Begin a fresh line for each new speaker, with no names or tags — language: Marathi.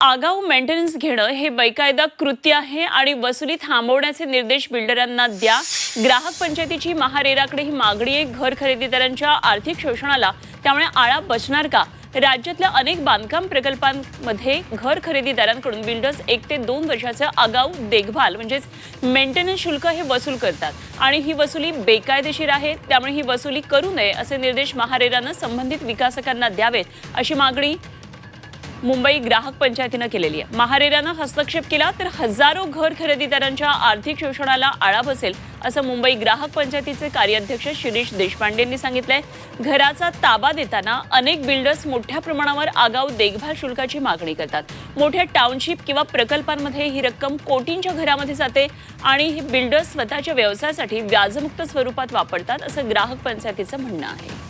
आगाऊ मेंटेनन्स घेणं हे बेकायदा कृत्य आहे आणि वसुली थांबवण्याचे निर्देश बिल्डरांना द्या। ग्राहक पंचायतीची महारेराकडे ही मागणी आहे। घर खरेदीदारांच्या आर्थिक शोषणाला त्यामुळे आळा बसणार का? राज्यातल्या अनेक बांधकाम प्रकल्पांमध्ये घर खरेदीदारांकडून बिल्डर्स 1 ते 2 वर्षाचं आगाऊ देखभाल म्हणजेच मेंटेनन्स शुल्क हे वसूल करतात आणि ही वसुली बेकायदेशीर आहे। त्यामुळे ही वसुली करू नये असे निर्देश महारेरानं संबंधित विकासकांना द्यावेत अशी मागणी मुंबई ग्राहक पंचायतीनं केलेली आहे। महारेरानं हस्तक्षेप केला तर हजारो घर खरेदीदारांच्या आर्थिक शोषणाला आळा बसेल असं मुंबई ग्राहक पंचायतीचे कार्याध्यक्ष शिरीष देशपांडे यांनी सांगितलंय। घराचा ताबा देताना अनेक बिल्डर्स मोठ्या प्रमाणावर आगाऊ देखभाल शुल्काची मागणी करतात। मोठ्या टाउनशिप किंवा प्रकल्पांमध्ये ही रक्कम कोटींच्या घरामध्ये जाते आणि ही बिल्डर्स स्वतःच्या व्यवसायासाठी व्याजमुक्त स्वरूपात वापरतात असं ग्राहक पंचायतीचं म्हणणं आहे।